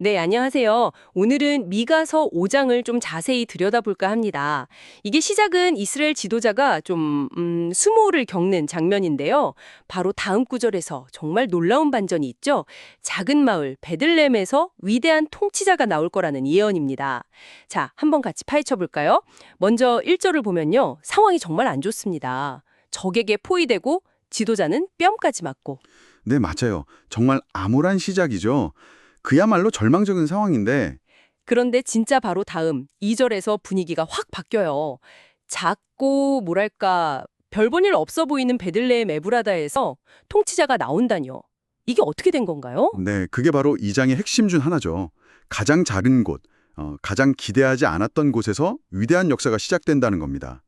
네, 안녕하세요. 오늘은 미가서 5장을 좀 자세히 들여다볼까 합니다. 이게 시작은 이스라엘 지도자가 수모를 겪는 장면인데요. 바로 다음 구절에서 정말 놀라운 반전이 있죠. 작은 마을 베들레헴에서 위대한 통치자가 나올 거라는 예언입니다. 자, 한번 같이 파헤쳐 볼까요? 먼저 1절을 보면요. 상황이 정말 안 좋습니다. 적에게 포위되고 지도자는 뼘까지 맞고. 네, 맞아요. 정말 암울한 시작이죠. 그야말로 절망적인 상황인데, 그런데 진짜 바로 다음 2절에서 분위기가 확 바뀌어요. 작고 뭐랄까 별볼일 없어 보이는 베들레헴 에브라다에서 통치자가 나온다뇨. 이게 어떻게 된 건가요? 네, 그게 바로 이 장의 핵심 중 하나죠. 가장 작은 곳, 가장 기대하지 않았던 곳에서 위대한 역사가 시작된다는 겁니다.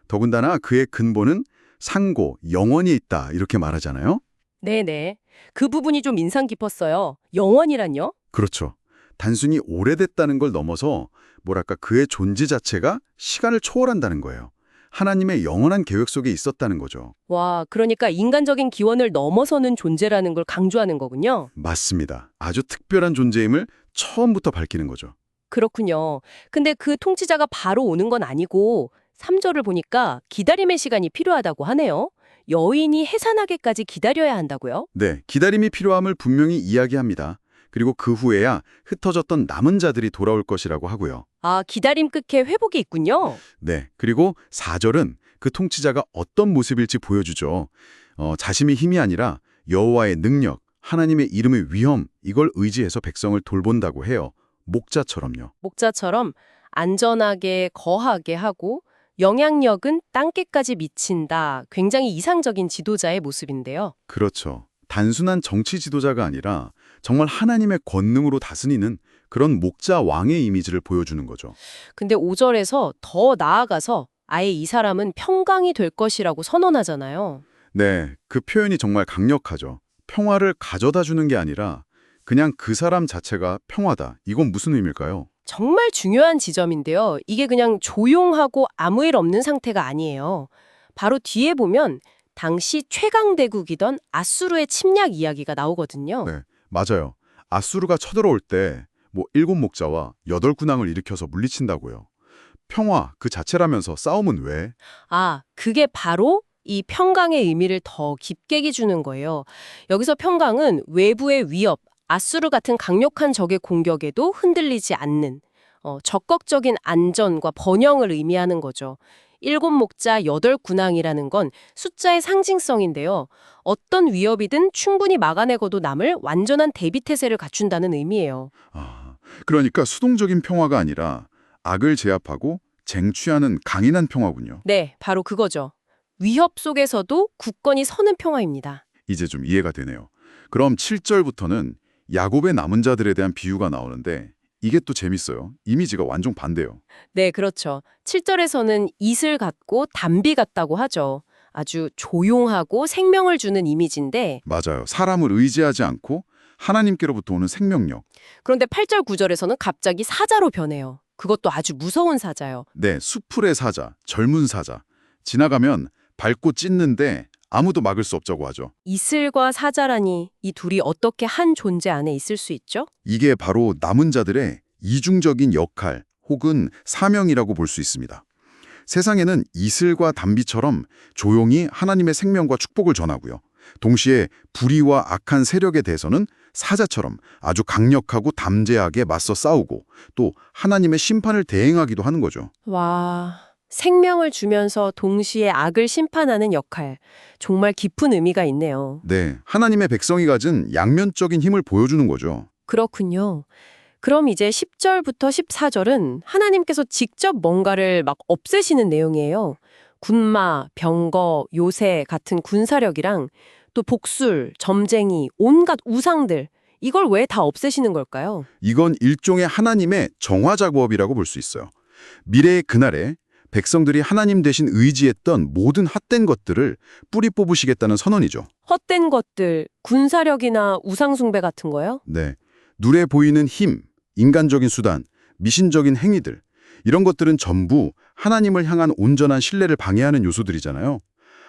더군다나 그의 근본은 상고, 영원히 있다 이렇게 말하잖아요. 네네. 그 부분이 좀 인상 깊었어요. 영원이란요? 그렇죠. 단순히 오래됐다는 걸 넘어서 뭐랄까 그의 존재 자체가 시간을 초월한다는 거예요. 하나님의 영원한 계획 속에 있었다는 거죠. 와, 그러니까 인간적인 기원을 넘어서는 존재라는 걸 강조하는 거군요. 맞습니다. 아주 특별한 존재임을 처음부터 밝히는 거죠. 그렇군요. 근데 그 통치자가 바로 오는 건 아니고 3절을 보니까 기다림의 시간이 필요하다고 하네요. 여인이 해산하게까지 기다려야 한다고요? 네, 기다림이 필요함을 분명히 이야기합니다. 그리고 그 후에야 흩어졌던 남은 자들이 돌아올 것이라고 하고요. 아, 기다림 끝에 회복이 있군요. 네, 그리고 4절은 그 통치자가 어떤 모습일지 보여주죠. 자신의 힘이 아니라 여호와의 능력, 하나님의 이름의 위엄, 이걸 의지해서 백성을 돌본다고 해요. 목자처럼요. 목자처럼 안전하게 거하게 하고 영향력은 땅끝까지 미친다. 굉장히 이상적인 지도자의 모습인데요. 그렇죠. 단순한 정치 지도자가 아니라 정말 하나님의 권능으로 다스리는 그런 목자 왕의 이미지를 보여주는 거죠. 근데 5절에서 더 나아가서 아예 이 사람은 평강이 될 것이라고 선언하잖아요. 네, 그 표현이 정말 강력하죠. 평화를 가져다 주는 게 아니라 그냥 그 사람 자체가 평화다. 이건 무슨 의미일까요? 정말 중요한 지점인데요. 이게 그냥 조용하고 아무 일 없는 상태가 아니에요. 바로 뒤에 보면 당시 최강대국이던 아수르의 침략 이야기가 나오거든요. 네, 맞아요. 아수르가 쳐들어올 때 일곱 목자와 여덟 군왕을 일으켜서 물리친다고요. 평화 그 자체라면서 싸움은 왜? 아, 그게 바로 이 평강의 의미를 더 깊게 기주는 거예요. 여기서 평강은 외부의 위협, 아수르 같은 강력한 적의 공격에도 흔들리지 않는 적극적인 안전과 번영을 의미하는 거죠. 일곱 목자 여덟 군왕이라는 건 숫자의 상징성인데요. 어떤 위협이든 충분히 막아내고도 남을 완전한 대비태세를 갖춘다는 의미예요. 아, 그러니까 수동적인 평화가 아니라 악을 제압하고 쟁취하는 강인한 평화군요. 네, 바로 그거죠. 위협 속에서도 굳건히 서는 평화입니다. 이제 좀 이해가 되네요. 그럼 7절부터는 야곱의 남은 자들에 대한 비유가 나오는데 이게 또 재밌어요. 이미지가 완전 반대요. 네, 그렇죠. 7절에서는 이슬 같고 담비 같다고 하죠. 아주 조용하고 생명을 주는 이미지인데 맞아요. 사람을 의지하지 않고 하나님께로부터 오는 생명력. 그런데 8절 9절에서는 갑자기 사자로 변해요. 그것도 아주 무서운 사자요. 네, 수풀의 사자, 젊은 사자. 지나가면 밟고 찢는데 아무도 막을 수 없자고 하죠. 이슬과 사자라니 이 둘이 어떻게 한 존재 안에 있을 수 있죠? 이게 바로 남은 자들의 이중적인 역할 혹은 사명이라고 볼 수 있습니다. 세상에는 이슬과 담비처럼 조용히 하나님의 생명과 축복을 전하고요. 동시에 불의와 악한 세력에 대해서는 사자처럼 아주 강력하고 담대하게 맞서 싸우고 또 하나님의 심판을 대행하기도 하는 거죠. 와, 생명을 주면서 동시에 악을 심판하는 역할. 정말 깊은 의미가 있네요. 네, 하나님의 백성이 가진 양면적인 힘을 보여주는 거죠. 그렇군요. 그럼 이제 10절부터 14절은 하나님께서 직접 뭔가를 막 없애시는 내용이에요. 군마, 병거, 요새 같은 군사력이랑 또 복술, 점쟁이, 온갖 우상들. 이걸 왜 다 없애시는 걸까요? 이건 일종의 하나님의 정화 작업이라고 볼 수 있어요. 미래의 그날에 백성들이 하나님 대신 의지했던 모든 헛된 것들을 뿌리 뽑으시겠다는 선언이죠. 헛된 것들, 군사력이나 우상숭배 같은 거요? 네, 눈에 보이는 힘, 인간적인 수단, 미신적인 행위들 이런 것들은 전부 하나님을 향한 온전한 신뢰를 방해하는 요소들이잖아요.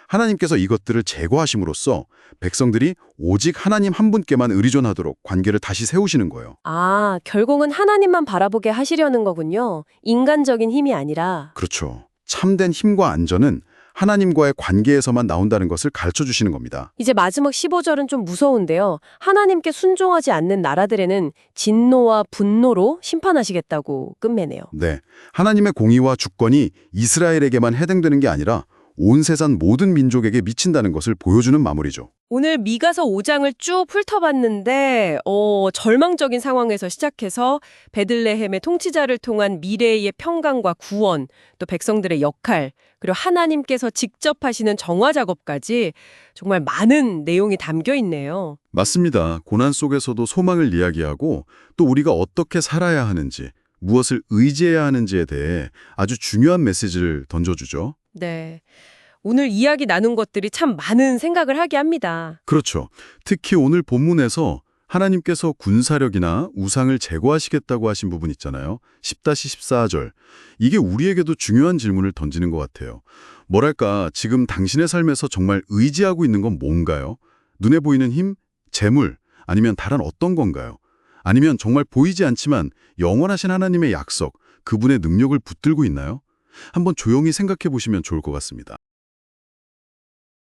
하나님께서 이것들을 제거하심으로써 백성들이 오직 하나님 한 분께만 의리존하도록 관계를 다시 세우시는 거예요. 아, 결국은 하나님만 바라보게 하시려는 거군요. 인간적인 힘이 아니라. 그렇죠. 참된 힘과 안전은 하나님과의 관계에서만 나온다는 것을 가르쳐 주시는 겁니다. 이제 마지막 15절은 좀 무서운데요. 하나님께 순종하지 않는 나라들에는 진노와 분노로 심판하시겠다고 끝내네요. 네. 하나님의 공의와 주권이 이스라엘에게만 해당되는 게 아니라 온 세상 모든 민족에게 미친다는 것을 보여주는 마무리죠. 오늘 미가서 5장을 쭉 훑어봤는데 절망적인 상황에서 시작해서 베들레헴의 통치자를 통한 미래의 평강과 구원, 또 백성들의 역할, 그리고 하나님께서 직접 하시는 정화 작업까지 정말 많은 내용이 담겨 있네요. 맞습니다. 고난 속에서도 소망을 이야기하고 또 우리가 어떻게 살아야 하는지, 무엇을 의지해야 하는지에 대해 아주 중요한 메시지를 던져주죠. 네. 오늘 이야기 나눈 것들이 참 많은 생각을 하게 합니다. 그렇죠. 특히 오늘 본문에서 하나님께서 군사력이나 우상을 제거하시겠다고 하신 부분 있잖아요. 10-14절. 이게 우리에게도 중요한 질문을 던지는 것 같아요. 뭐랄까, 지금 당신의 삶에서 정말 의지하고 있는 건 뭔가요? 눈에 보이는 힘, 재물, 아니면 다른 어떤 건가요? 아니면 정말 보이지 않지만 영원하신 하나님의 약속, 그분의 능력을 붙들고 있나요? 한번 조용히 생각해 보시면 좋을 것 같습니다.